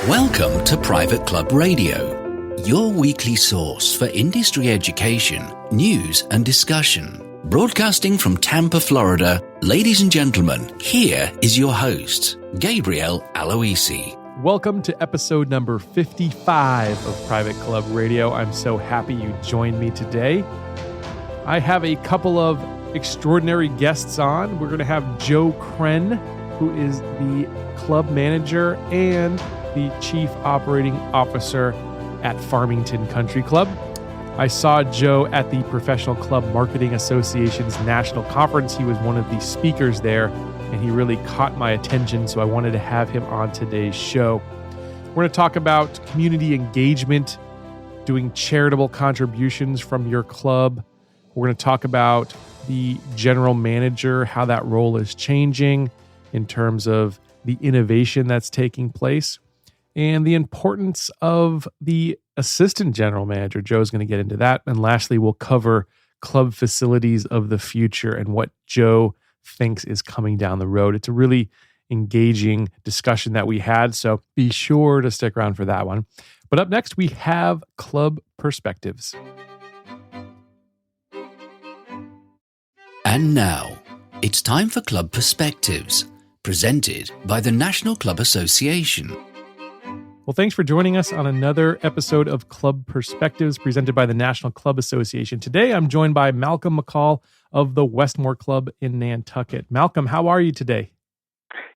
Welcome to Private Club Radio, your weekly source for industry education, news and discussion. Broadcasting from Tampa, Florida, ladies and gentlemen, here is your host, Gabriel Aloisi. Welcome to episode number 55 of Private Club Radio. I'm so happy you joined me today. I have a couple of extraordinary guests on. We're going to have Joe Krenn, who is the club manager and the Chief Operating Officer at Farmington Country Club. I saw Joe at the Professional Club Marketing Association's National Conference. He was one of the speakers there, and he really caught my attention, so I wanted to have him on today's show. We're going to talk about community engagement, doing charitable contributions from your club. We're going to talk about the general manager, how that role is changing in terms of the innovation that's taking place, and the importance of the assistant general manager. Joe's going to get into that. And lastly, we'll cover club facilities of the future and what Joe thinks is coming down the road. It's a really engaging discussion that we had, so be sure to stick around for that one. But up next, we have Club Perspectives. And now, it's time for Club Perspectives, presented by the National Club Association. Well, thanks for joining us on another episode of Club Perspectives presented by the National Club Association. Today, I'm joined by Malcolm McCall of the Westmore Club in Nantucket. Malcolm, how are you today?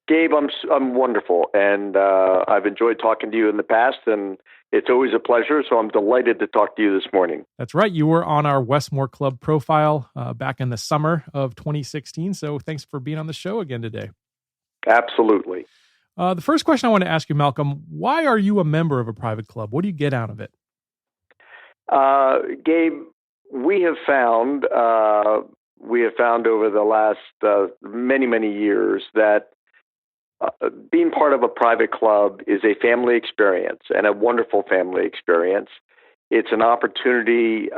Gabe, I'm wonderful, and I've enjoyed talking to you in the past, and it's always a pleasure, so I'm delighted to talk to you this morning. That's right. You were on our Westmore Club profile back in the summer of 2016, so thanks for being on the show again today. Absolutely. The first question I want to ask you, Malcolm, why are you a member of a private club? What do you get out of it? Gabe, we have found over the last many years that being part of a private club is a family experience and a wonderful family experience. It's an opportunity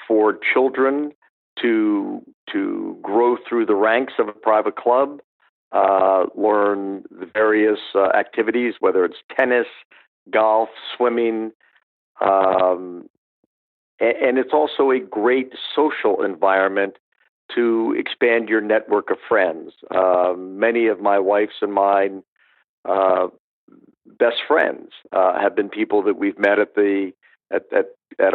for children to grow through the ranks of a private club. Learn the various activities, whether it's tennis, golf, swimming, and it's also a great social environment to expand your network of friends. Many of my wife's and mine best friends have been people that we've met at a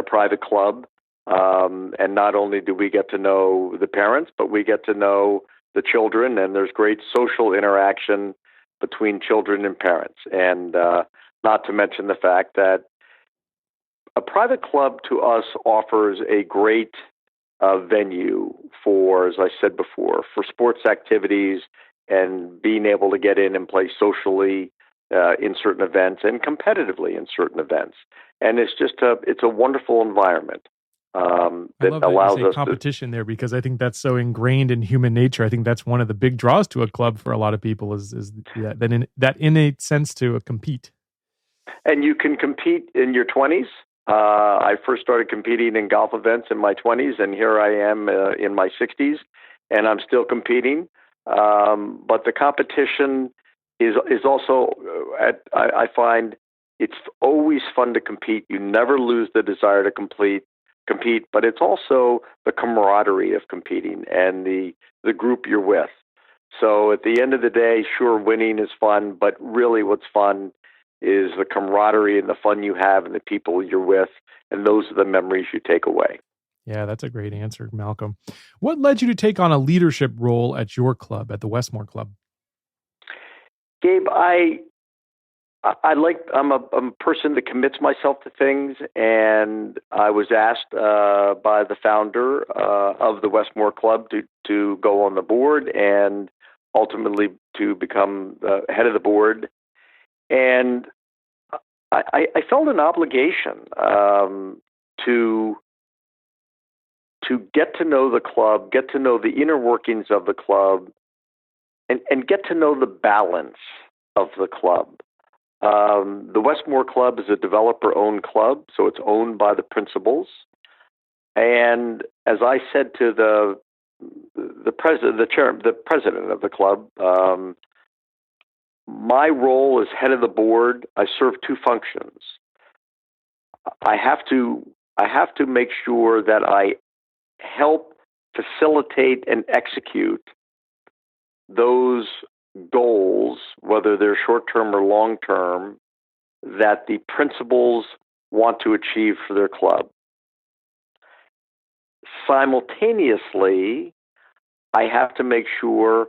private club, and not only do we get to know the parents, but we get to know the children, and there's great social interaction between children and parents. And not to mention the fact that a private club to us offers a great venue for, as I said before, for sports activities and being able to get in and play socially in certain events and competitively in certain events. And it's a wonderful environment. I love that you say competition there, because I think that's so ingrained in human nature. I think that's one of the big draws to a club for a lot of people is that innate sense to compete. And you can compete in your 20s. I first started competing in golf events in my 20s, and here I am in my 60s, and I'm still competing. But the competition is also, I find it's always fun to compete. You never lose the desire to compete, but it's also the camaraderie of competing and the group you're with. So at the end of the day, sure, winning is fun, but really what's fun is the camaraderie and the fun you have and the people you're with, and those are the memories you take away. Yeah, that's a great answer, Malcolm. What led you to take on a leadership role at your club, at the Westmore Club? Gabe, I'm a person that commits myself to things, and I was asked by the founder of the Westmore Club to go on the board and ultimately to become the head of the board. And I felt an obligation to get to know the club, get to know the inner workings of the club, and get to know the balance of the club. The Westmore Club is a developer-owned club, so it's owned by the principals. And as I said to the president of the club, my role as head of the board, I serve two functions. I have to make sure that I help facilitate and execute those goals, whether they're short-term or long-term, that the principals want to achieve for their club. Simultaneously, I have to make sure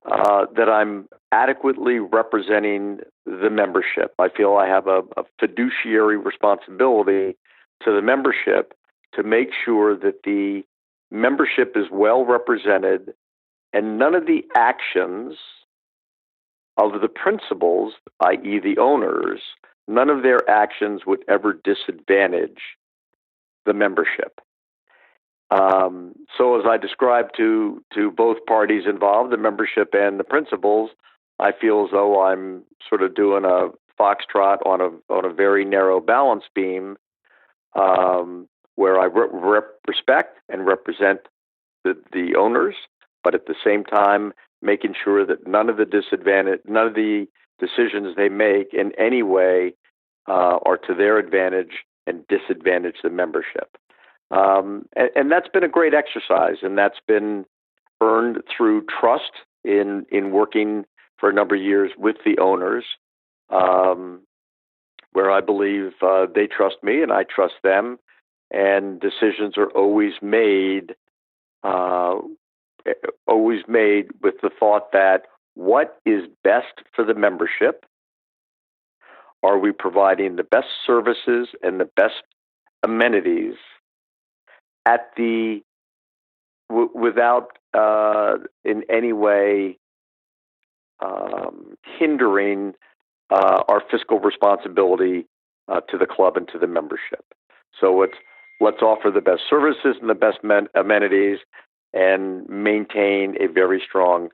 that I'm adequately representing the membership. I feel I have a fiduciary responsibility to the membership to make sure that the membership is well represented and none of the actions of the principals, i.e. the owners, none of their actions would ever disadvantage the membership. So as I described to both parties involved, the membership and the principals, I feel as though I'm sort of doing a foxtrot on a very narrow balance beam, where I respect and represent the owners, but at the same time making sure that none of the decisions they make in any way are to their advantage and disadvantage the membership. And that's been a great exercise, and that's been earned through trust in working for a number of years with the owners, where I believe they trust me and I trust them, and decisions are always made with the thought that what is best for the membership? Are we providing the best services and the best amenities at without in any way hindering our fiscal responsibility to the club and to the membership? So let's offer the best services and the best amenities and maintain a very strong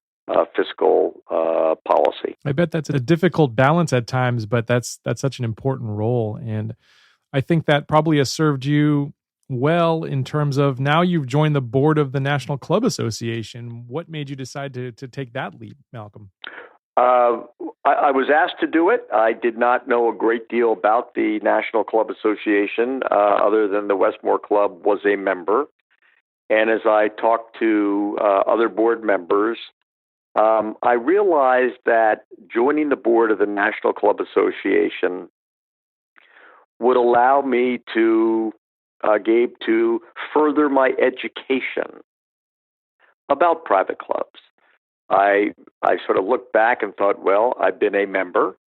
fiscal policy. I bet that's a difficult balance at times, but that's such an important role. And I think that probably has served you well in terms of now you've joined the board of the National Club Association. What made you decide to take that leap, Malcolm? I was asked to do it. I did not know a great deal about the National Club Association other than the Westmore Club was a member. And as I talked to other board members, I realized that joining the board of the National Club Association would allow me to, Gabe, to further my education about private clubs. I sort of looked back and thought, well, I've been a member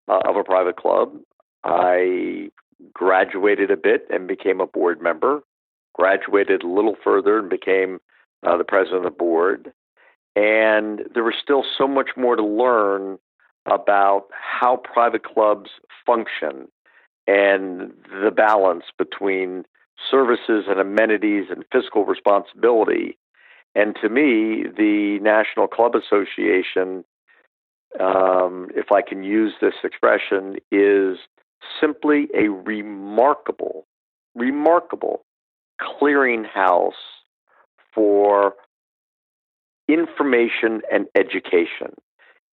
of a private club. I graduated a bit and became a board member, graduated a little further and became the president of the board. And there was still so much more to learn about how private clubs function and the balance between services and amenities and fiscal responsibility. And to me, the National Club Association, if I can use this expression, is simply a remarkable clearinghouse for information and education.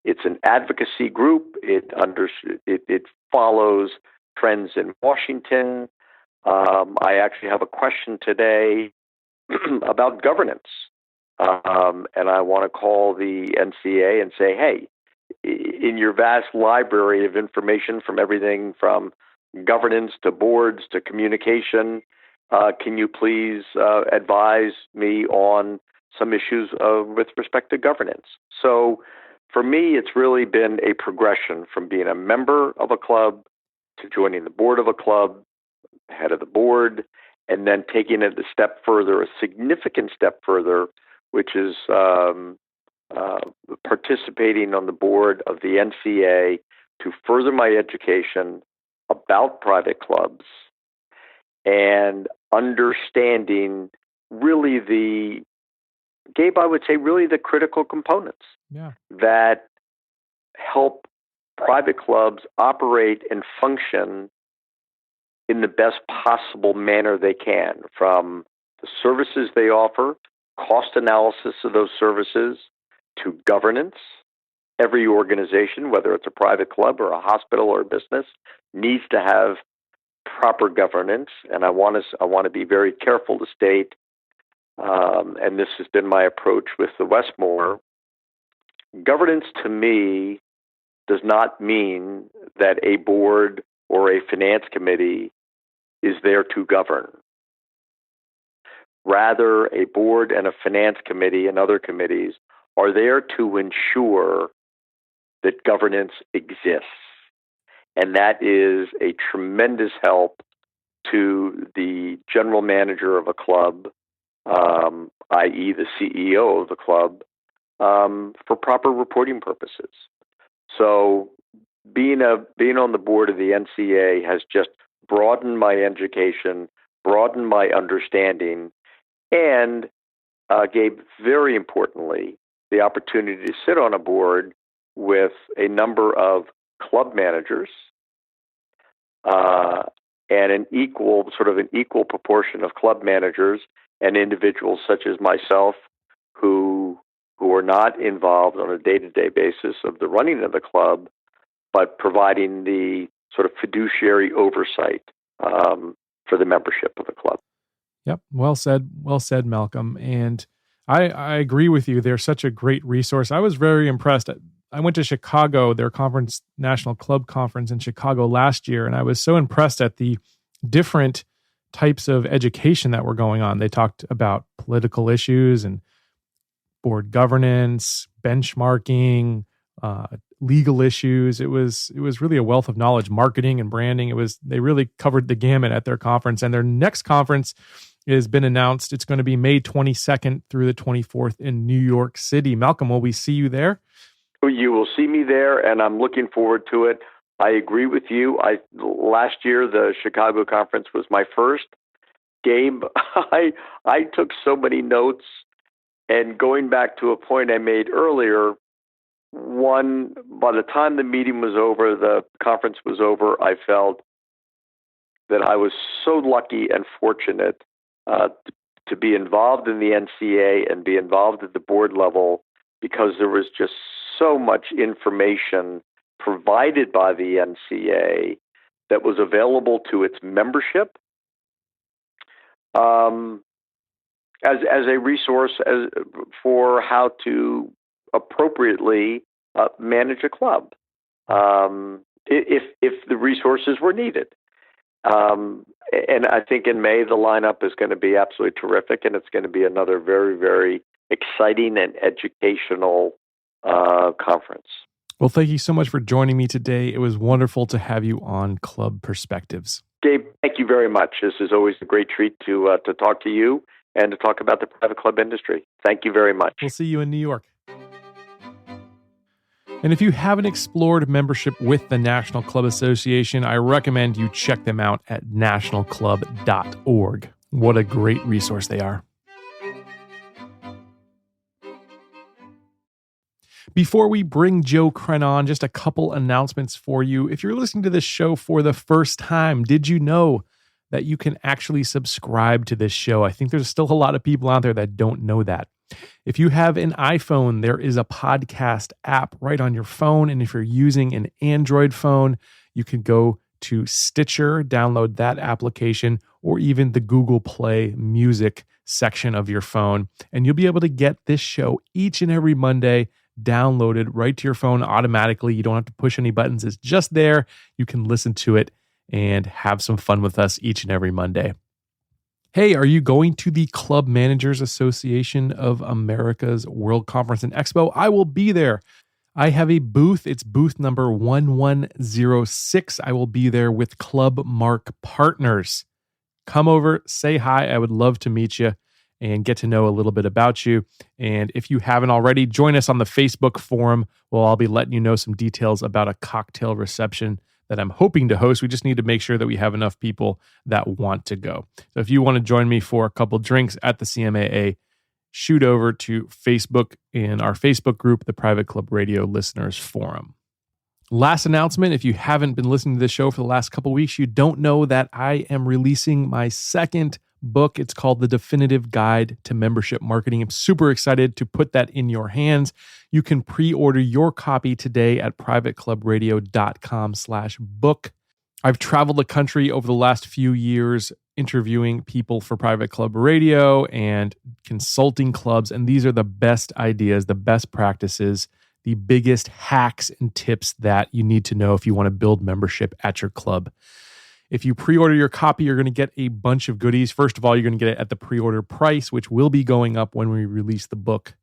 It's an advocacy group. It follows trends in Washington. I actually have a question today about governance. And I want to call the NCA and say, hey, in your vast library of information from everything from governance to boards to communication, can you please advise me on some issues with respect to governance? So for me, it's really been a progression from being a member of a club to joining the board of a club, head of the board, and then taking it a step further, a significant step further, which is participating on the board of the NCA to further my education about private clubs and understanding really I would say really the critical components that help private clubs operate and function in the best possible manner they can, from the services they offer, cost analysis of those services, to governance, every organization, whether it's a private club or a hospital or a business, needs to have proper governance. And I want to be very careful to state, and this has been my approach with the Westmore, governance to me does not mean that a board or a finance committee is there to govern. Rather, a board and a finance committee and other committees are there to ensure that governance exists. And that is a tremendous help to the general manager of a club, i.e. the CEO of the club, for proper reporting purposes. So being on the board of the NCA has just broadened my education, broadened my understanding, and gave, very importantly, the opportunity to sit on a board with a number of club managers and an equal proportion of club managers and individuals such as myself who are not involved on a day-to-day basis of the running of the club, but providing the sort of fiduciary oversight for the membership of the club. Yep. Well said, Malcolm. And I agree with you. They're such a great resource. I was very impressed. I went to Chicago, their conference, National Club Conference in Chicago last year, and I was so impressed at the different types of education that were going on. They talked about political issues and board governance, benchmarking, legal issues. It was really a wealth of knowledge, marketing and branding. They really covered the gamut at their conference, and their next conference has been announced. It's going to be May 22nd through the 24th in New York City. Malcolm, will we see you there? You will see me there, and I'm looking forward to it. I agree with you. Last year, the Chicago conference was my first. Gabe, I took so many notes, and going back to a point I made earlier, by the time the meeting was over, the conference was over, I felt that I was so lucky and fortunate to be involved in the NCA and be involved at the board level, because there was just so much information provided by the NCA that was available to its membership as a resource for how to appropriately manage a club if the resources were needed. And I think in May, the lineup is going to be absolutely terrific, and it's going to be another very, very exciting and educational conference. Well, thank you so much for joining me today. It was wonderful to have you on Club Perspectives. Gabe, thank you very much. This is always a great treat to talk to you and to talk about the private club industry. Thank you very much. We'll see you in New York. And if you haven't explored membership with the National Club Association, I recommend you check them out at nationalclub.org. What a great resource they are. Before we bring Joe Krenn on, just a couple announcements for you. If you're listening to this show for the first time, did you know that you can actually subscribe to this show? I think there's still a lot of people out there that don't know that. If you have an iPhone, there is a podcast app right on your phone. And if you're using an Android phone, you can go to Stitcher, download that application, or even the Google Play Music section of your phone. And you'll be able to get this show each and every Monday downloaded right to your phone automatically. You don't have to push any buttons. It's just there. You can listen to it and have some fun with us each and every Monday. Hey, are you going to the Club Managers Association of America's World Conference and Expo? I will be there. I have a booth. It's booth number 1106. I will be there with Club Mark partners. Come over, say hi. I would love to meet you and get to know a little bit about you. And if you haven't already, join us on the Facebook forum. Well, I'll be letting you know some details about a cocktail reception that I'm hoping to host. We just need to make sure that we have enough people that want to go. So if you want to join me for a couple drinks at the CMAA, shoot over to Facebook in our Facebook group, the Private Club Radio Listeners Forum. Last announcement, if you haven't been listening to this show for the last couple weeks, you don't know that I am releasing my second book. It's called The Definitive Guide to Membership Marketing. I'm super excited to put that in your hands. You can pre-order your copy today at privateclubradio.com/book. I've traveled the country over the last few years interviewing people for Private Club Radio and consulting clubs, and these are the best ideas, the best practices, the biggest hacks and tips that you need to know if you want to build membership at your club. If you pre-order your copy, you're going to get a bunch of goodies. First of all, you're going to get it at the pre-order price, which will be going up when we release the book.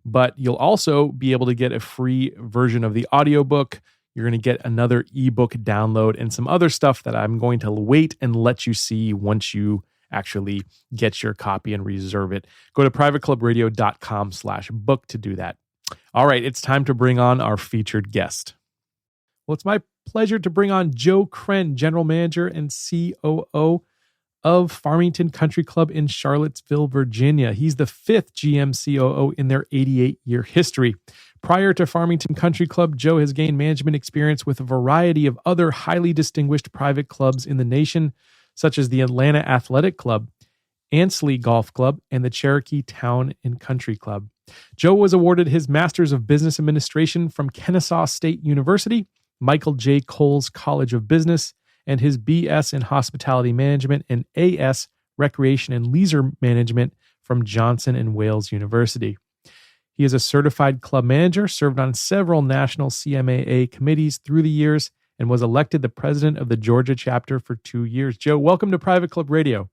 But you'll also be able to get a free version of the audiobook. You're going to get another ebook download and some other stuff that I'm going to wait and let you see once you actually get your copy and reserve it. Go to privateclubradio.com/book to do that. All right, it's time to bring on our featured guest. Well, it's my pleasure to bring on Joe Krenn, General Manager and COO of Farmington Country Club in Charlottesville, Virginia. He's the 5th GM COO in their 88-year history. Prior to Farmington Country Club, Joe has gained management experience with a variety of other highly distinguished private clubs in the nation, such as the Atlanta Athletic Club, Ansley Golf Club, and the Cherokee Town and Country Club. Joe was awarded his Master's of Business Administration from Kennesaw State University, Michael J. Coles College of Business, and his BS in Hospitality Management and AS Recreation and Leisure Management from Johnson & Wales University. He is a certified club manager, served on several national CMAA committees through the years, and was elected the president of the Georgia chapter for 2 years. Joe, welcome to Private Club Radio.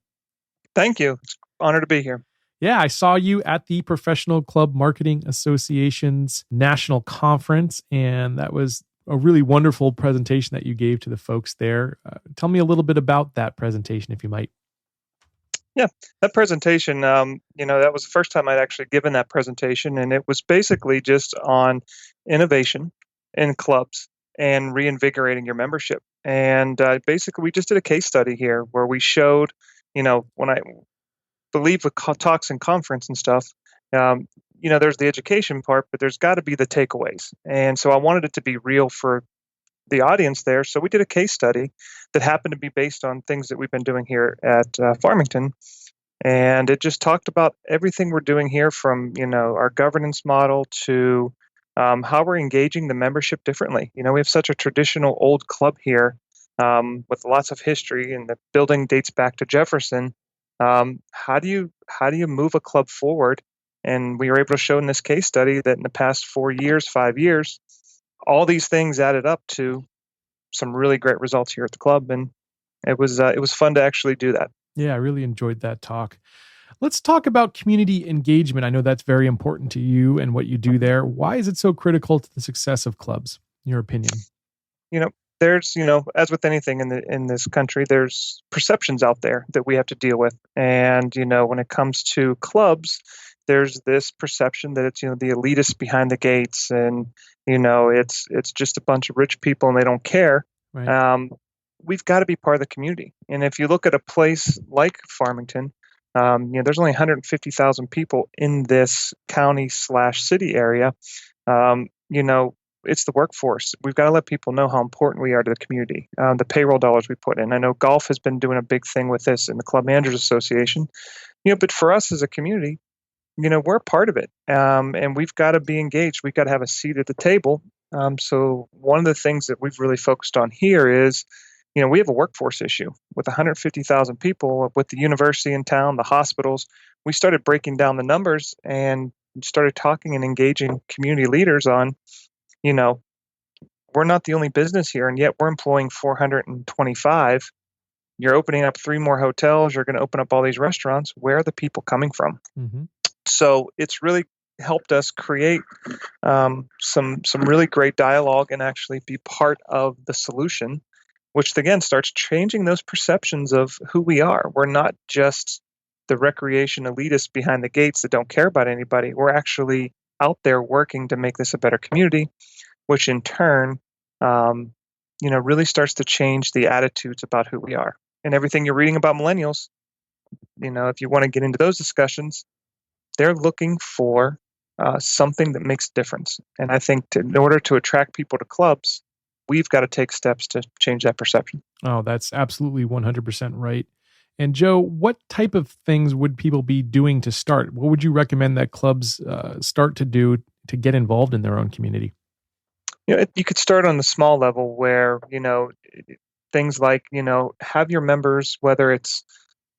Thank you. It's an honor to be here. Yeah, I saw you at the Professional Club Marketing Association's National Conference, and that was a really wonderful presentation that you gave to the folks there. Tell me a little bit about that presentation, if you might. Yeah, that presentation, that was the first time I'd actually given that presentation, and it was basically just on innovation in clubs and reinvigorating your membership. And basically, we just did a case study here where we showed, when I believe with talks and conference and stuff, there's the education part, but there's got to be the takeaways. And so I wanted it to be real for the audience there. So we did a case study that happened to be based on things that we've been doing here at Farmington. And it just talked about everything we're doing here from, our governance model to how we're engaging the membership differently. We have such a traditional old club here with lots of history, and the building dates back to Jefferson. How do you move a club forward? And we were able to show in this case study that in the past 4 years, 5 years, all these things added up to some really great results here at the club, and it was fun to actually do that. Yeah, I really enjoyed that talk. Let's talk about community engagement. I know that's very important to you and what you do there. Why is it so critical to the success of clubs, in your opinion? There's, as with anything in this country, there's perceptions out there that we have to deal with. And, when it comes to clubs, there's this perception that it's, the elitists behind the gates, and, it's just a bunch of rich people and they don't care. Right. We've got to be part of the community. And if you look at a place like Farmington, there's only 150,000 people in this county/city area. It's the workforce. We've got to let people know how important we are to the community, the payroll dollars we put in. I know golf has been doing a big thing with this in the Club Managers Association, but for us as a community, we're a part of it, and we've got to be engaged. We've got to have a seat at the table. So one of the things that we've really focused on here is, we have a workforce issue with 150,000 people, with the university in town, the hospitals. We started breaking down the numbers and started talking and engaging community leaders on, we're not the only business here, and yet we're employing 425. You're opening up 3 more hotels. You're going to open up all these restaurants. Where are the people coming from? Mm-hmm. So it's really helped us create some really great dialogue and actually be part of the solution, which again starts changing those perceptions of who we are. We're not just the recreation elitists behind the gates that don't care about anybody. We're actually out there working to make this a better community, which in turn, really starts to change the attitudes about who we are. And everything you're reading about millennials, if you want to get into those discussions, they're looking for something that makes a difference. And I think in order to attract people to clubs, we've got to take steps to change that perception. Oh, that's absolutely 100% right. And Joe, what type of things would people be doing to start? What would you recommend that clubs start to do to get involved in their own community? You could start on the small level where, things like, have your members, whether it's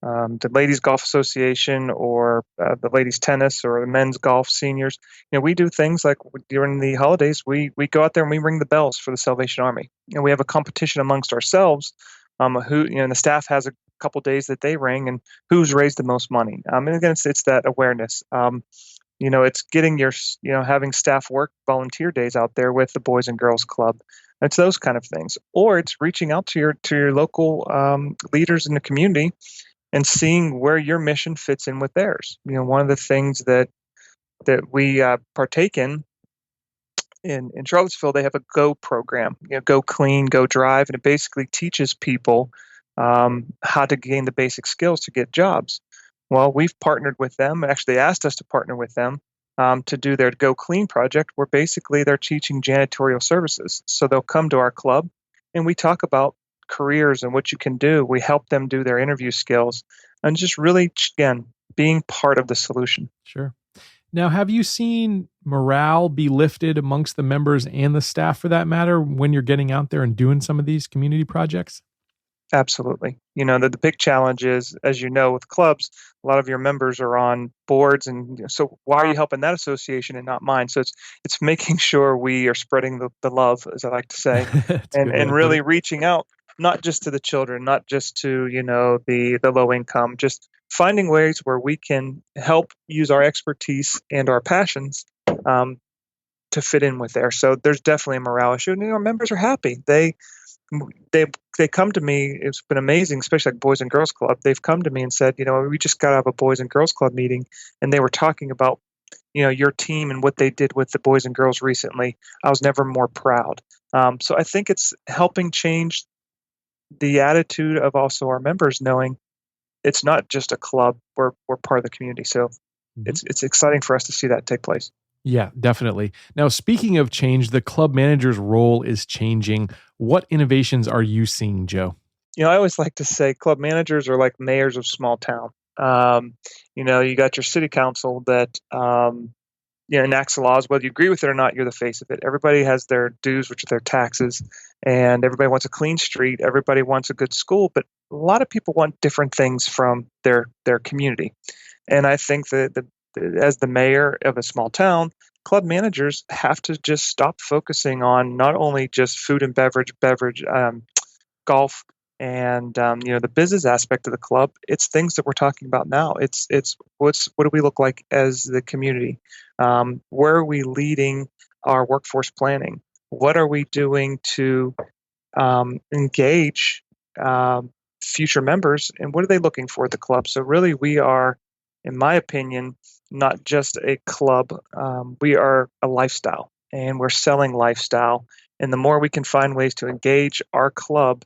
the Ladies Golf Association or the Ladies Tennis or the Men's Golf Seniors. We do things like during the holidays, we go out there and we ring the bells for the Salvation Army. And we have a competition amongst ourselves and the staff has a couple days that they ring and who's raised the most money. And again, it's that awareness. It's getting having staff work volunteer days out there with the Boys and Girls Club. It's those kind of things. Or it's reaching out to your local leaders in the community and seeing where your mission fits in with theirs. One of the things that we partake in Charlottesville, they have a GO program, Go Clean, Go Drive, and it basically teaches people how to gain the basic skills to get jobs. Well, we've partnered with them. Actually, they asked us to partner with them to do their Go Clean project, where basically they're teaching janitorial services. So they'll come to our club, and we talk about careers and what you can do. We help them do their interview skills, and just really, again, being part of the solution. Sure. Now, have you seen morale be lifted amongst the members and the staff, for that matter, when you're getting out there and doing some of these community projects? Absolutely. The big challenge is, as you know, with clubs, a lot of your members are on boards, and so why are you helping that association and not mine? So it's making sure we are spreading the love, as I like to say, and really reaching out, not just to the children, not just to the low income, just finding ways where we can help use our expertise and our passions to fit in with there. So there's definitely a morale issue, and our members are happy. They come to me. It's been amazing, especially like Boys and Girls Club. They've come to me and said, we just got out of a Boys and Girls Club meeting, and they were talking about, your team and what they did with the boys and girls recently. I was never more proud. So I think it's helping change the attitude of also our members, knowing it's not just a club. We're part of the community. So it's exciting for us to see that take place. Yeah, definitely. Now, speaking of change, the club manager's role is changing. What innovations are you seeing, Joe? I always like to say club managers are like mayors of small town. You got your city council that enacts the laws. Whether you agree with it or not, you're the face of it. Everybody has their dues, which are their taxes, and everybody wants a clean street. Everybody wants a good school, but a lot of people want different things from their community. And I think that as the mayor of a small town, club managers have to just stop focusing on not only just food and beverage, golf, and the business aspect of the club. It's things that we're talking about now. It's what do we look like as the community? Where are we leading our workforce planning? What are we doing to engage future members, and what are they looking for at the club? So really, we are, in my opinion, not just a club. We are a lifestyle, and we're selling lifestyle. And the more we can find ways to engage our club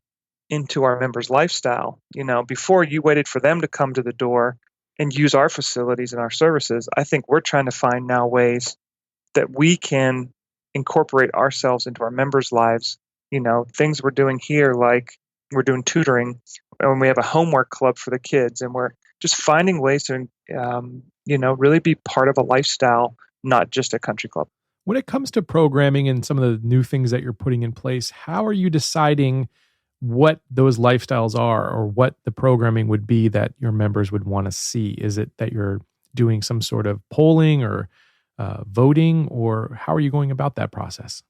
into our members' lifestyle, before you waited for them to come to the door and use our facilities and our services, I think we're trying to find now ways that we can incorporate ourselves into our members' lives. Things we're doing here, like we're doing tutoring, and we have a homework club for the kids, and we're just finding ways to, really be part of a lifestyle, not just a country club. When it comes to programming and some of the new things that you're putting in place, how are you deciding what those lifestyles are, or what the programming would be that your members would want to see? Is it that you're doing some sort of polling or voting, or how are you going about that process?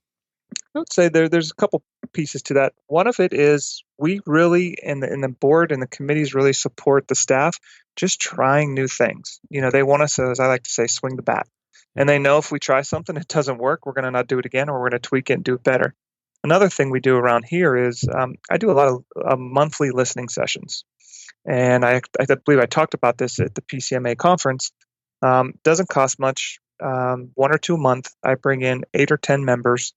I would say there's a couple pieces to that. One of it is we really, in the board and the committees, really support the staff just trying new things. They want us, as I like to say, swing the bat. And they know if we try something, it doesn't work, we're going to not do it again, or we're going to tweak it and do it better. Another thing we do around here is I do a lot of monthly listening sessions. And I believe I talked about this at the PCMA conference. Doesn't cost much, 1 or 2 a month. I bring in 8 or 10 members,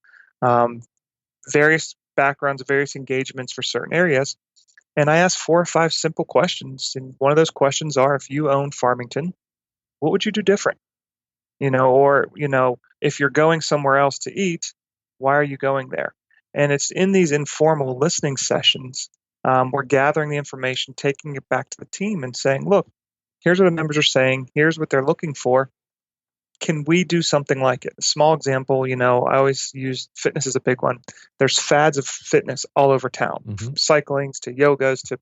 various backgrounds, various engagements for certain areas. And I ask 4 or 5 simple questions. And one of those questions are, if you owned Farmington, what would you do different? Or if you're going somewhere else to eat, why are you going there? And it's in these informal listening sessions we're gathering the information, taking it back to the team and saying, look, here's what the members are saying. Here's what they're looking for. Can we do something like it? A small example, I always use fitness as a big one. There's fads of fitness all over town, from cyclings to yogas to,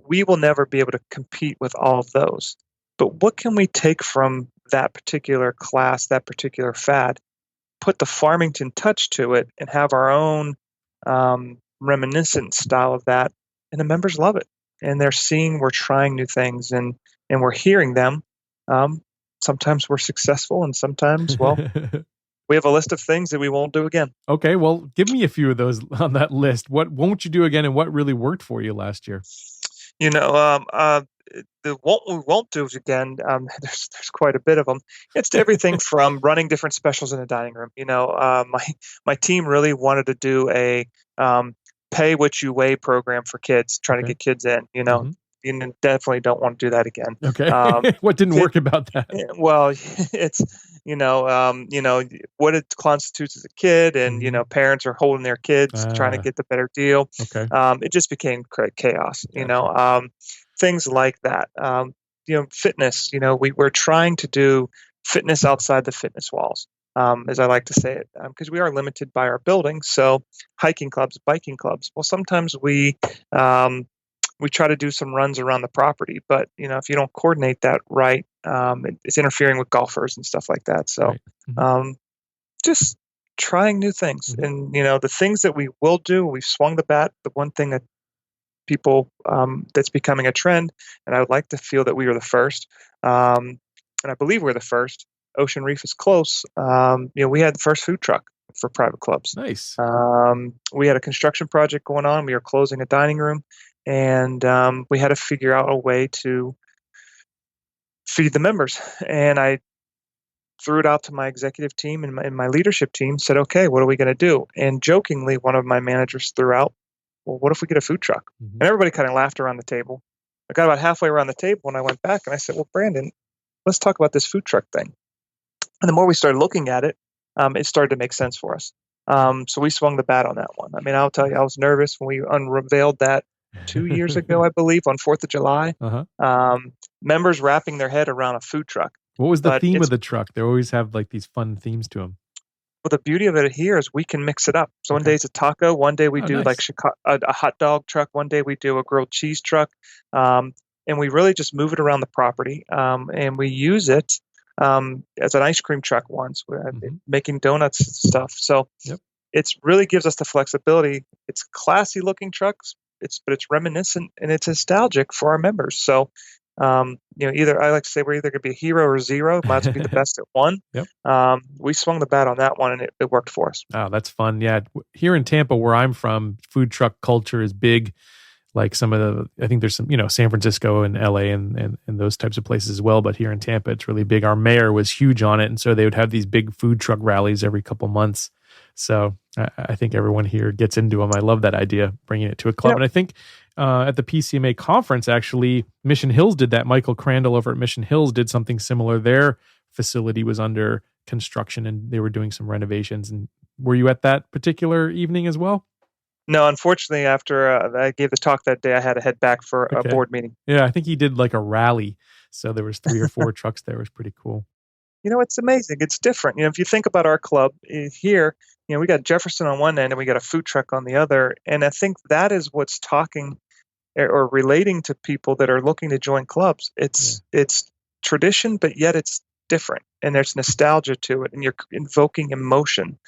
we will never be able to compete with all of those. But what can we take from that particular class, that particular fad, put the Farmington touch to it, and have our own reminiscent style of that? And the members love it. And they're seeing we're trying new things and we're hearing them. Sometimes we're successful, and sometimes, we have a list of things that we won't do again. Okay, well, give me a few of those on that list. What won't you do again, and what really worked for you last year? The what we won't do again, there's quite a bit of them. It's everything from running different specials in a dining room. My team really wanted to do a pay what you weigh program for kids, trying to get kids in. You definitely don't want to do that again. Okay. What didn't work about that? Well, it's what it constitutes as a kid, and parents are holding their kids, trying to get the better deal. Okay. It just became chaos. Gotcha. Things like that. Fitness. We're trying to do fitness outside the fitness walls, as I like to say it, because we are limited by our building. So hiking clubs, biking clubs. Well, sometimes we try to do some runs around the property, but if you don't coordinate that right, it's interfering with golfers and stuff like that. So, right. Just trying new things, and the things that we will do, we've swung the bat. The one thing that people that's becoming a trend, and I would like to feel that we were the first, and I believe we're the first. Ocean Reef is close. We had the first food truck for private clubs. Nice. We had a construction project going on. We were closing a dining room. And we had to figure out a way to feed the members. And I threw it out to my executive team and my leadership team, said, okay, what are we going to do? And jokingly, one of my managers threw out, well, what if we get a food truck? And everybody kind of laughed around the table. I got about halfway around the table and I went back and I said, well, Brandon, let's talk about this food truck thing. And the more we started looking at it, it started to make sense for us. So we swung the bat on that one. I mean, I'll tell you, I was nervous when we unveiled that 2 years ago, I believe, on 4th of July. Members wrapping their head around a food truck. What was the theme of the truck? They always have like these fun themes to them. Well, the beauty of it here is we can mix it up. So one day it's a taco. One day we do nice. like a hot dog truck. One day we do a grilled cheese truck. And we really just move it around the property. And we use it as an ice cream truck once, making donuts and stuff. So it really gives us the flexibility. It's classy looking trucks. But it's reminiscent and it's nostalgic for our members. So, either I like to say we're either going to be a hero or zero. Might as well be the best at one. We swung the bat on that one and it worked for us. Oh, that's fun. Yeah. Here in Tampa, where I'm from, food truck culture is big. Like I think there's some, San Francisco and LA and those types of places as well. But here in Tampa, it's really big. Our mayor was huge on it. And so they would have these big food truck rallies every couple months. So I think everyone here gets into them. I love that idea, bringing it to a club. And I think at the PCMA conference, actually, Mission Hills did that. Michael Crandall over at Mission Hills did something similar. Their facility was under construction and they were doing some renovations. And were you at that particular evening as well? No, unfortunately, after I gave the talk that day, I had to head back for a board meeting. Yeah, I think he did like a rally. So there was 3 or 4 trucks there. It was pretty cool. It's amazing. It's different. If you think about our club here, we got Jefferson on one end and we got a food truck on the other. And I think that is what's talking or relating to people that are looking to join clubs. It's tradition, but yet it's different. And there's nostalgia to it. And you're invoking emotion.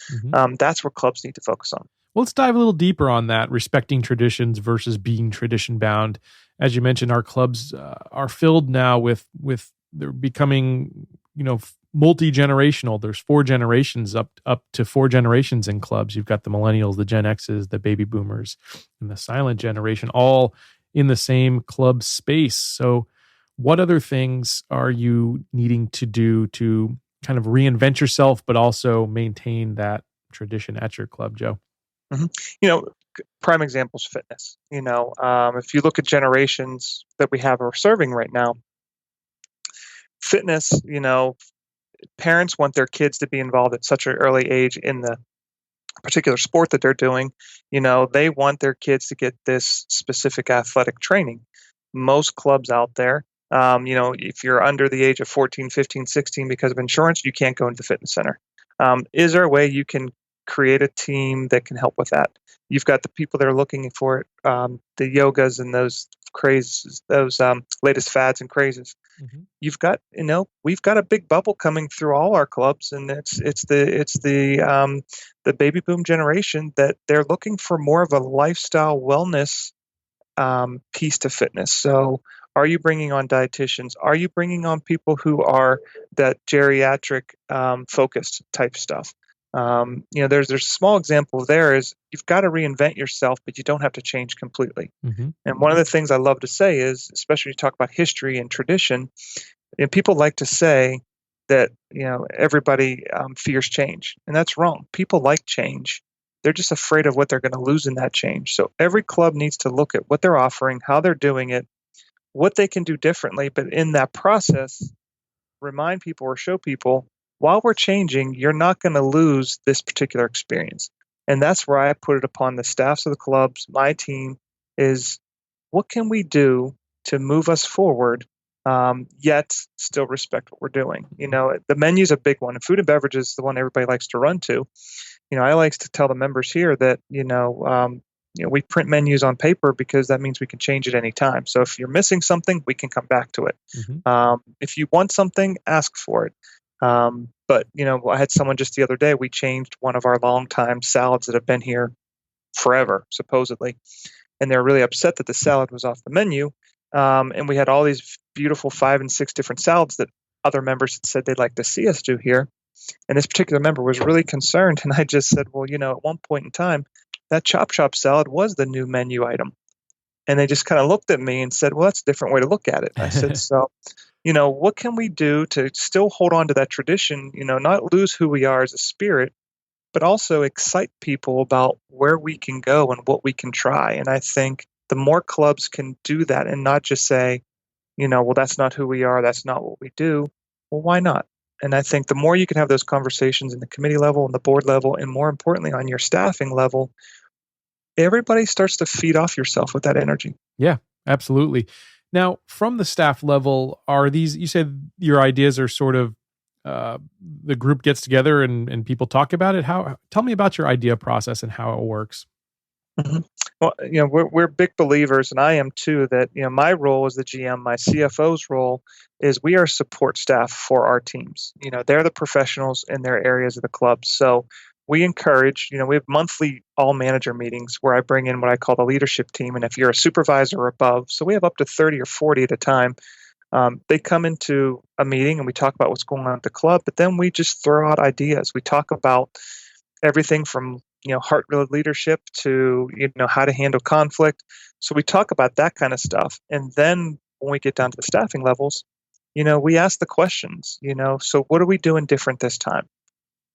That's what clubs need to focus on. Well, let's dive a little deeper on that, respecting traditions versus being tradition bound. As you mentioned, our clubs are filled now with they're becoming, multi-generational. There's 4 generations, up to 4 generations in clubs. You've got the millennials, the Gen X's, the baby boomers, and the silent generation, all in the same club space. So what other things are you needing to do to kind of reinvent yourself, but also maintain that tradition at your club, Joe? Prime example is fitness. If you look at generations that we have are serving right now, fitness, parents want their kids to be involved at such an early age in the particular sport that they're doing, they want their kids to get this specific athletic training. Most clubs out there, if you're under the age of 14, 15, 16 because of insurance, you can't go into the fitness center. Is there a way you can create a team that can help with that? You've got the people that are looking for it, the yogas and those crazes, those latest fads and crazes. Mm-hmm. You've got, we've got a big bubble coming through all our clubs, and it's the baby boom generation that they're looking for more of a lifestyle wellness piece to fitness. So, are you bringing on dietitians? Are you bringing on people who are that geriatric focused type stuff? There's a small example there is you've got to reinvent yourself, but you don't have to change completely. Mm-hmm. And one of the things I love to say is, especially when you talk about history and tradition, people like to say that everybody fears change, and that's wrong. People like change. They're just afraid of what they're going to lose in that change. So every club needs to look at what they're offering, how they're doing it, what they can do differently, but in that process, remind people or show people, while we're changing, you're not going to lose this particular experience. And that's where I put it upon the staffs of the clubs, my team, is what can we do to move us forward, yet still respect what we're doing? The menu's a big one, and food and beverage is the one everybody likes to run to. I like to tell the members here that, we print menus on paper because that means we can change it any time. So if you're missing something, we can come back to it. Mm-hmm. If you want something, ask for it. But, I had someone just the other day, we changed one of our longtime salads that have been here forever, supposedly. And they're really upset that the salad was off the menu. And we had all these beautiful 5 and 6 different salads that other members had said they'd like to see us do here. And this particular member was really concerned. And I just said, well, at one point in time, that Chop Shop salad was the new menu item. And they just kind of looked at me and said, well, that's a different way to look at it. I said, so, what can we do to still hold on to that tradition, not lose who we are as a spirit, but also excite people about where we can go and what we can try. And I think the more clubs can do that and not just say, well, that's not who we are, that's not what we do. Well, why not? And I think the more you can have those conversations in the committee level and the board level, and more importantly, on your staffing level, everybody starts to feed off yourself with that energy. Yeah, absolutely. Now, from the staff level, you said your ideas are sort of, the group gets together and people talk about it. Tell me about your idea process and how it works. Mm-hmm. Well, we're big believers, and I am too, that, my role as the GM, my CFO's role is we are support staff for our teams. They're the professionals in their areas of the club. So we encourage, we have monthly all manager meetings where I bring in what I call the leadership team. And if you're a supervisor or above, so we have up to 30 or 40 at a time, they come into a meeting and we talk about what's going on at the club, but then we just throw out ideas. We talk about everything from heart-related leadership to how to handle conflict. So we talk about that kind of stuff, and then when we get down to the staffing levels, we ask the questions. So what are we doing different this time?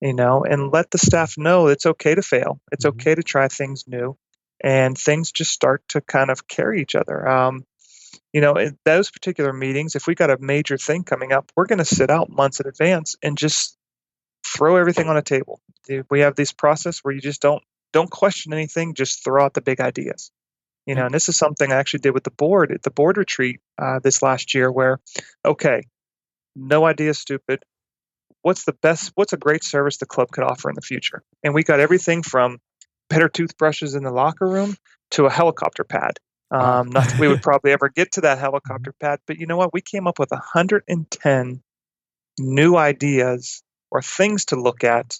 And let the staff know it's okay to fail. It's okay to try things new, and things just start to kind of carry each other. In those particular meetings, if we got a major thing coming up, we're going to sit out months in advance and just throw everything on a table. We have this process where you just don't question anything, just throw out the big ideas. And this is something I actually did with the board at the board retreat this last year where, okay, no idea is stupid. What's a great service the club could offer in the future? And we got everything from better toothbrushes in the locker room to a helicopter pad. Wow. Not that we would probably ever get to that helicopter pad, but you know what? We came up with 110 new ideas or things to look at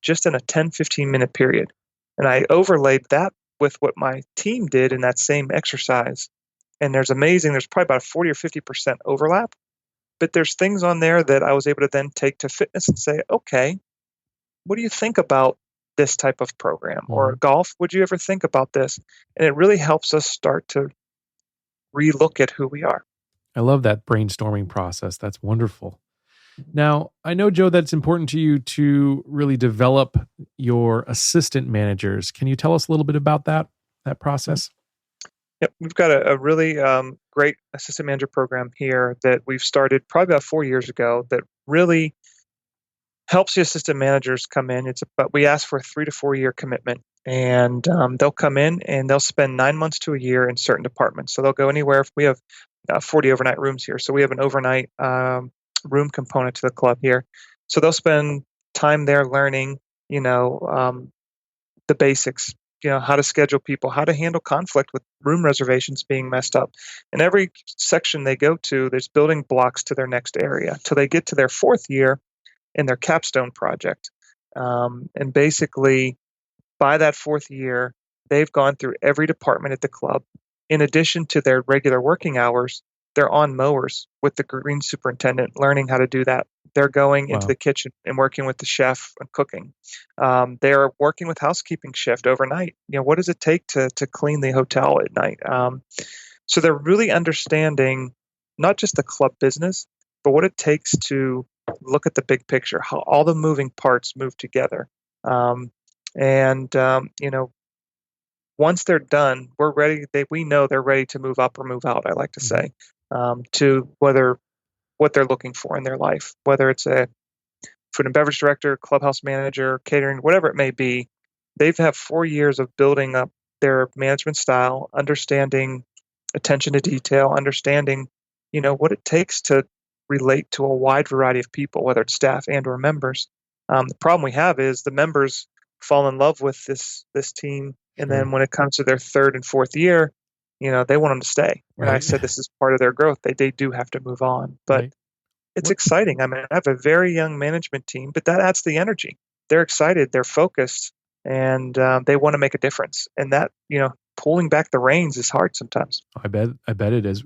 just in a 10, 15-minute period. And I overlaid that with what my team did in that same exercise. And there's probably about a 40 or 50% overlap. But there's things on there that I was able to then take to fitness and say, okay, what do you think about this type of program? Or golf, would you ever think about this? And it really helps us start to relook at who we are. I love that brainstorming process. That's wonderful. Now, I know, Joe, that it's important to you to really develop your assistant managers. Can you tell us a little bit about that process? Yep, we've got a really great assistant manager program here that we've started probably about 4 years ago that really helps the assistant managers come in. But we ask for a 3 to 4 year commitment, and they'll come in and they'll spend 9 months to a year in certain departments. So they'll go anywhere. We have 40 overnight rooms here, so we have an overnight room component to the club here. So they'll spend time there learning, the basics. How to schedule people, how to handle conflict with room reservations being messed up. And every section they go to, there's building blocks to their next area till they get to their 4th year in their capstone project. And basically, by that 4th year, they've gone through every department at the club. In addition to their regular working hours, they're on mowers with the green superintendent, learning how to do that. They're going into the kitchen and working with the chef and cooking. They're working with housekeeping shift overnight. What does it take to clean the hotel at night? So they're really understanding not just the club business, but what it takes to look at the big picture, how all the moving parts move together. Once they're done, we're ready. We know they're ready to move up or move out, I like to say, to what they're looking for in their life, whether it's a food and beverage director, clubhouse manager, catering, whatever it may be. They've had 4 years of building up their management style, understanding attention to detail, understanding, what it takes to relate to a wide variety of people, whether it's staff and or members. The problem we have is the members fall in love with this team, and then when it comes to their 3rd and 4th year, they want them to stay. And I said this is part of their growth. They do have to move on, but it's exciting. I mean, I have a very young management team, but that adds the energy. They're excited, they're focused, and they want to make a difference. And that, pulling back the reins is hard sometimes. I bet it is.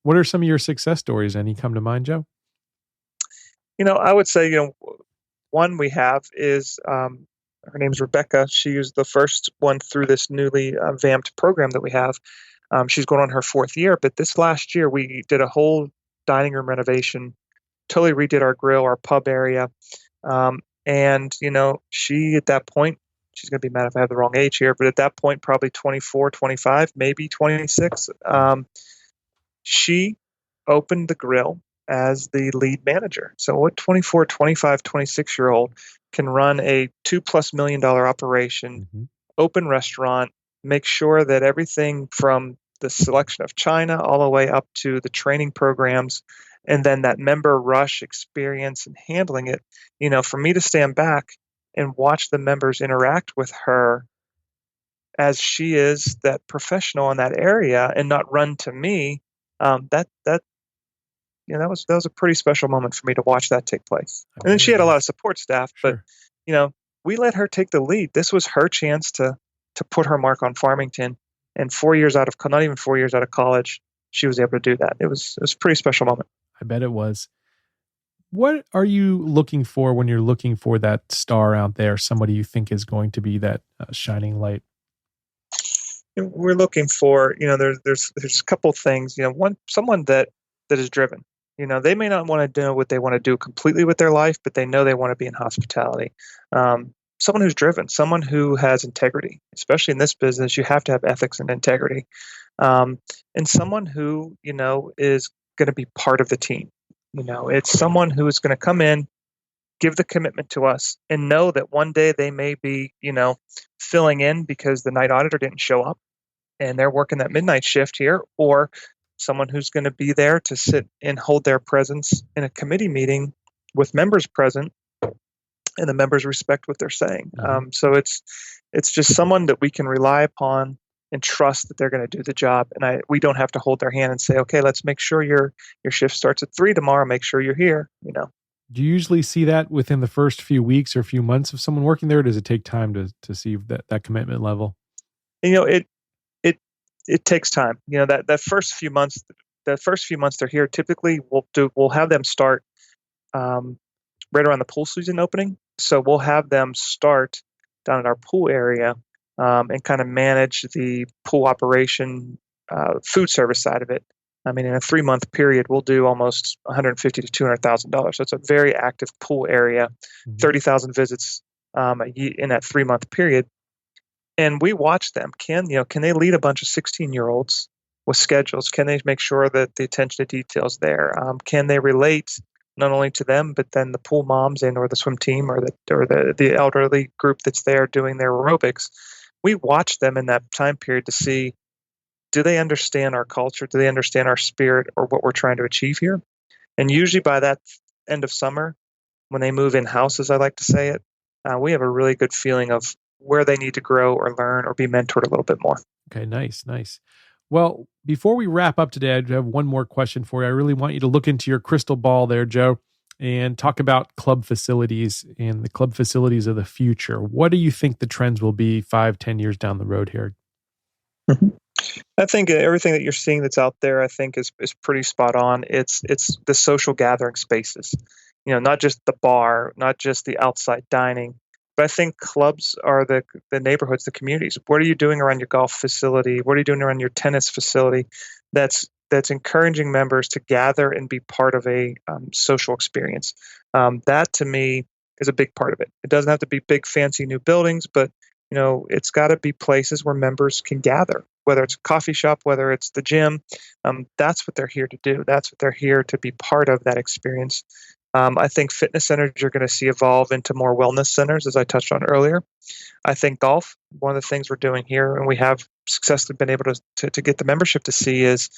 What are some of your success stories? Any come to mind, Joe? I would say, one we have is her name's Rebecca. She was the first one through this newly vamped program that we have. She's going on her 4th year, but this last year we did a whole dining room renovation, totally redid our grill, our pub area. And, she at that point, she's going to be mad if I have the wrong age here, but at that point, probably 24, 25, maybe 26. She opened the grill as the lead manager. So what 24, 25, 26-year-old can run a $2+ million operation, open restaurant, make sure that everything from the selection of china all the way up to the training programs, and then that member rush experience and handling it, for me to stand back and watch the members interact with her as she is that professional in that area and not run to me, that was a pretty special moment for me to watch that take place. And then she had a lot of support staff, but we let her take the lead. This was her chance to put her mark on Farmington. And 4 years out of, not even 4 years out of college, she was able to do that. It was a pretty special moment. I bet it was. What are you looking for when you're looking for that star out there, somebody you think is going to be that shining light? We're looking for, there's a couple of things. Someone that is driven. They may not want to do what they want to do completely with their life, but they know they want to be in hospitality. Someone who's driven, someone who has integrity, especially in this business, you have to have ethics and integrity. And someone who, is going to be part of the team. It's someone who is going to come in, give the commitment to us, and know that one day they may be, filling in because the night auditor didn't show up and they're working that midnight shift here, or someone who's going to be there to sit and hold their presence in a committee meeting with members present, and the members respect what they're saying. So it's just someone that we can rely upon and trust that they're going to do the job. And we don't have to hold their hand and say, okay, let's make sure your shift starts at 3 tomorrow. Make sure you're here. Do you usually see that within the first few weeks or few months of someone working there? Or does it take time to see that commitment level? It takes time. That first few months they're here, typically we'll have them start right around the pool season opening. So we'll have them start down at our pool area and kind of manage the pool operation, food service side of it. I mean, in a 3-month period, we'll do almost $150,000 to $200,000. So it's a very active pool area, 30,000 visits in that 3-month period. And we watch them. Can they lead a bunch of 16-year-olds with schedules? Can they make sure that the attention to detail is there? Can they relate not only to them, but then the pool moms and or the swim team or the elderly group that's there doing their aerobics. We watch them in that time period to see, do they understand our culture? Do they understand our spirit or what we're trying to achieve here? And usually by that end of summer, when they move in-house, as I like to say it, we have a really good feeling of where they need to grow or learn or be mentored a little bit more. Okay, nice. Well, before we wrap up today, I have one more question for you. I really want you to look into your crystal ball there, Joe, and talk about club facilities and the club facilities of the future. What do you think the trends will be 5-10 years down the road here? Mm-hmm. I think everything that you're seeing that's out there, I think is pretty spot on. It's the social gathering spaces, not just the bar, not just the outside dining, but I think clubs are the neighborhoods, the communities. What are you doing around your golf facility? What are you doing around your tennis facility? That's encouraging members to gather and be part of a social experience. That to me is a big part of it. It doesn't have to be big, fancy new buildings, but it's got to be places where members can gather, whether it's a coffee shop, whether it's the gym. That's what they're here to do. That's what they're here to be part of that experience. I think fitness centers you're going to see evolve into more wellness centers, as I touched on earlier. I think golf, one of the things we're doing here, and we have successfully been able to get the membership to see is,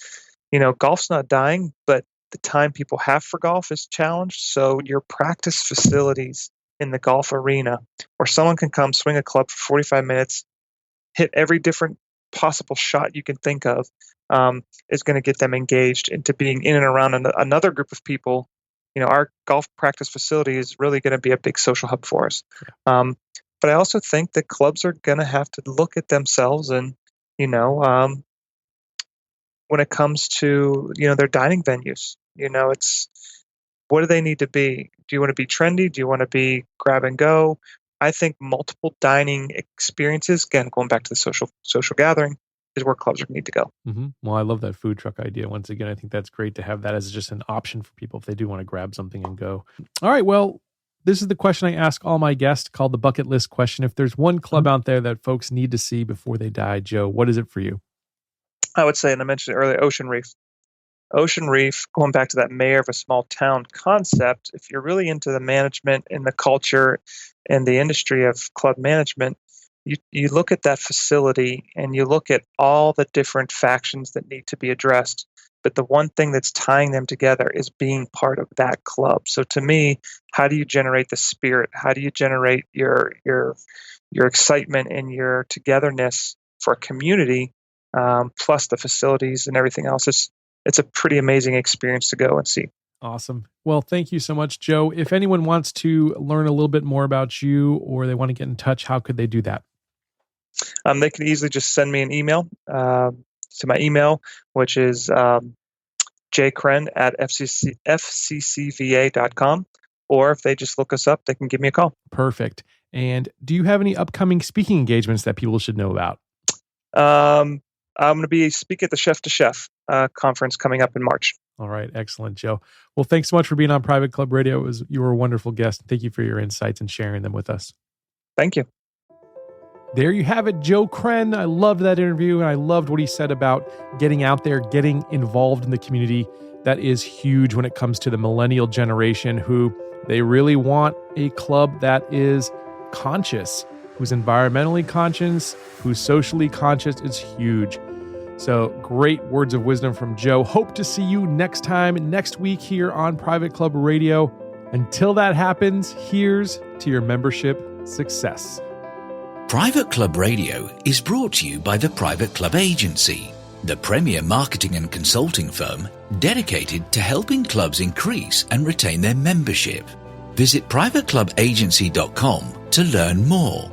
golf's not dying, but the time people have for golf is challenged. So your practice facilities in the golf arena, where someone can come swing a club for 45 minutes, hit every different possible shot you can think of, is going to get them engaged into being in and around another group of people. Our golf practice facility is really going to be a big social hub for us. But I also think that clubs are going to have to look at themselves and, when it comes to, their dining venues, it's, what do they need to be? Do you want to be trendy? Do you want to be grab and go? I think multiple dining experiences, again, going back to the social gathering, is where clubs are going to need to go. Mm-hmm. Well, I love that food truck idea. Once again, I think that's great to have that as just an option for people if they do want to grab something and go. All right, well, this is the question I ask all my guests called the bucket list question. If there's one club out there that folks need to see before they die, Joe, what is it for you? I would say, and I mentioned it earlier, Ocean Reef. Ocean Reef, going back to that mayor of a small town concept, if you're really into the management and the culture and the industry of club management, you look at that facility and you look at all the different factions that need to be addressed. But the one thing that's tying them together is being part of that club. So to me, how do you generate the spirit? How do you generate your excitement and your togetherness for a community, plus the facilities and everything else? It's a pretty amazing experience to go and see. Awesome. Well, thank you so much, Joe. If anyone wants to learn a little bit more about you or they want to get in touch, how could they do that? They can easily just send me an email to my email, which is jkrenn@fccva.com. Or if they just look us up, they can give me a call. Perfect. And do you have any upcoming speaking engagements that people should know about? I'm going to be speaking at the Chef to Chef conference coming up in March. All right. Excellent, Joe. Well, thanks so much for being on Private Club Radio. You were a wonderful guest. Thank you for your insights and sharing them with us. Thank you. There you have it, Joe Krenn. I loved that interview, and I loved what he said about getting out there, getting involved in the community. That is huge when it comes to the millennial generation, who they really want a club that is conscious, who's environmentally conscious, who's socially conscious. Is huge. So great words of wisdom from Joe. Hope to see you next week here on Private Club Radio. Until that happens, here's to your membership success. Private Club Radio is brought to you by the Private Club Agency, the premier marketing and consulting firm dedicated to helping clubs increase and retain their membership. Visit privateclubagency.com to learn more.